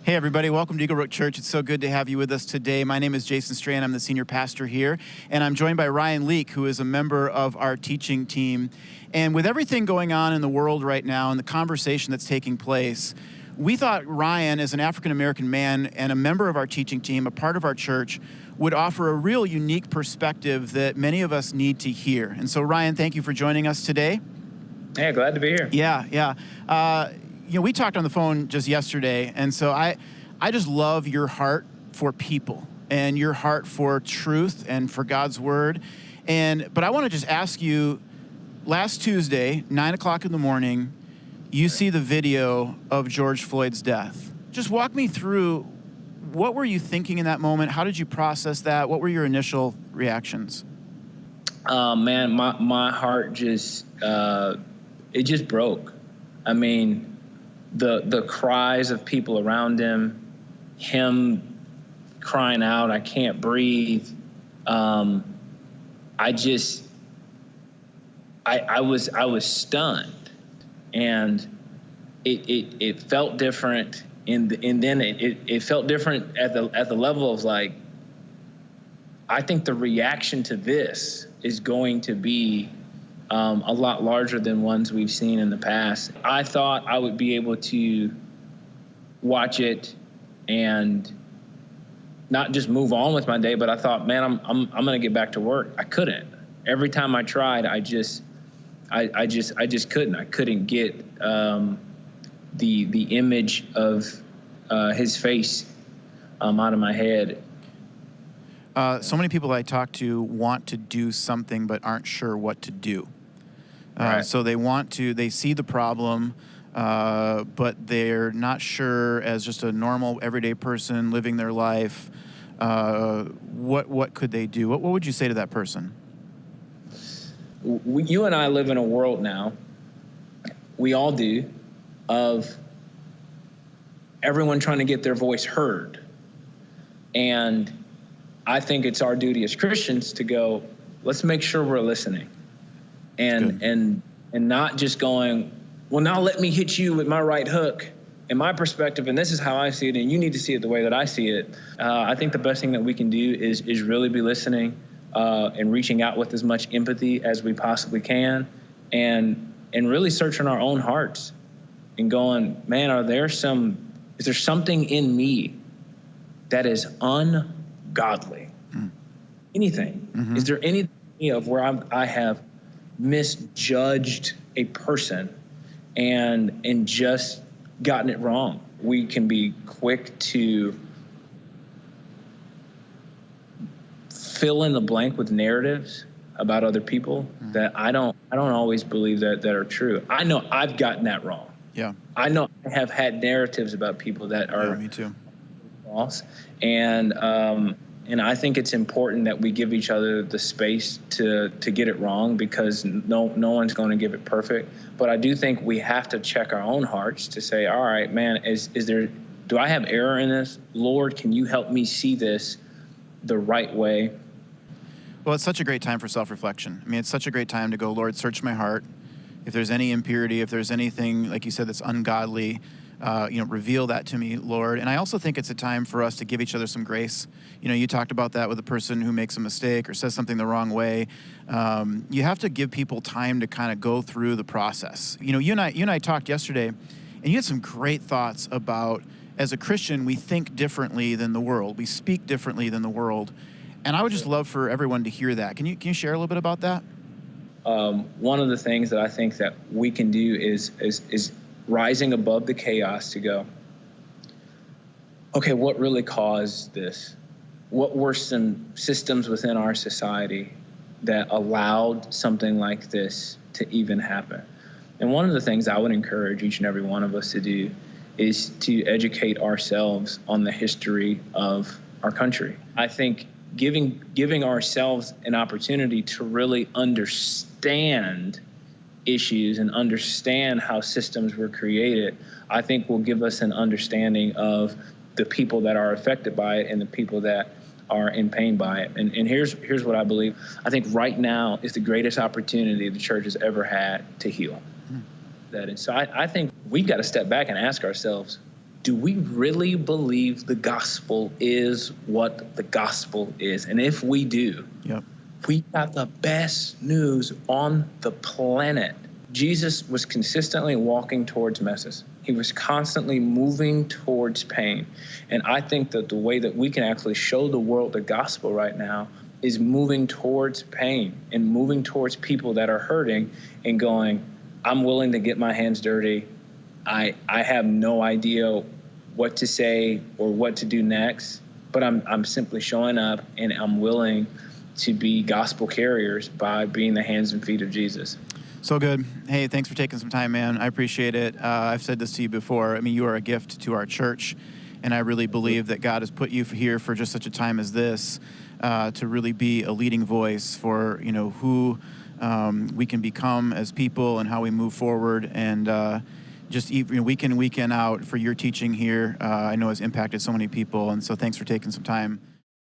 Hey, everybody. Welcome to Eagle Brook Church. It's so good to have you with us today. My name is Jason Strand. I'm the senior pastor here, and I'm joined by Ryan Leek, who is a member of our teaching team. And with everything going on in the world right now and the conversation that's taking place, we thought Ryan, as an African-American man and a member of our teaching team, a part of our church, would offer a real unique perspective that many of us need to hear. And so, Ryan, thank you for joining us today. Yeah, glad to be here. Yeah. We talked on the phone just yesterday, and so I just love your heart for people and your heart for truth and for God's word. But I want to just ask you, last Tuesday, 9 o'clock in the morning, you see the video of George Floyd's death. Just walk me through, what were you thinking in that moment? How did you process that? What were your initial reactions? Man, my heart just, it just broke. I mean, the cries of people around him crying out, "I can't breathe." I was stunned, and it felt different, and then it felt different at the level of, like, I think the reaction to this is going to be a lot larger than ones we've seen in the past. I thought I would be able to watch it and not just move on with my day, but I thought, man, I'm going to get back to work. I couldn't. Every time I tried, I just couldn't. I couldn't get the image of his face out of my head. So many people I talk to want to do something but aren't sure what to do. Right. So they see the problem, but they're not sure, as just a normal everyday person living their life, what could they do? What would you say to that person? You and I live in a world now, we all do, of everyone trying to get their voice heard. And I think it's our duty as Christians to go, let's make sure we're listening, and not just going, well, now let me hit you with my right hook and my perspective, and this is how I see it, and you need to see it the way that I see it. I think the best thing that we can do is really be listening and reaching out with as much empathy as we possibly can, and really searching our own hearts and going, man, is there something in me that is ungodly? Anything? Mm-hmm. Is there anything of where I have misjudged a person and just gotten it wrong? We can be quick to fill in the blank with narratives about other people that I don't always believe that are true. I know I've gotten that wrong. Yeah. I know I have had narratives about people that are me too. false. And I think it's important that we give each other the space to get it wrong, because no one's going to give it perfect. But I do think we have to check our own hearts to say, all right, man, do I have error in this? Lord, can you help me see this the right way? Well, it's such a great time for self-reflection. I mean, it's such a great time to go, Lord, search my heart. If there's any impurity, if there's anything, like you said, that's ungodly, reveal that to me, Lord. And I also think it's a time for us to give each other some grace. You talked about that with a person who makes a mistake or says something the wrong way. You have to give people time to kind of go through the process. You and I talked yesterday, and you had some great thoughts about, as a Christian, we think differently than the world. We speak differently than the world. And I would just love for everyone to hear that. Can you share a little bit about that? One of the things that I think that we can do is rising above the chaos to go, okay, what really caused this? What were some systems within our society that allowed something like this to even happen? And one of the things I would encourage each and every one of us to do is to educate ourselves on the history of our country. I think giving ourselves an opportunity to really understand issues and understand how systems were created, I think will give us an understanding of the people that are affected by it and the people that are in pain by it. And here's what I believe. I think right now is the greatest opportunity the church has ever had to heal. And so I think we've got to step back and ask ourselves, do we really believe the gospel is what the gospel is? And if we do, Yep. we got the best news on the planet. Jesus was consistently walking towards messes. He was constantly moving towards pain. And I think that the way that we can actually show the world the gospel right now is moving towards pain and moving towards people that are hurting and going, I'm willing to get my hands dirty. I have no idea what to say or what to do next, but I'm simply showing up, and I'm willing to be gospel carriers by being the hands and feet of Jesus. So good. Hey, thanks for taking some time, man. I appreciate it. I've said this to you before. I mean, you are a gift to our church, and I really believe that God has put you here for just such a time as this, to really be a leading voice for, who we can become as people and how we move forward. And just week in, week in out for your teaching here, I know has impacted so many people. And so thanks for taking some time.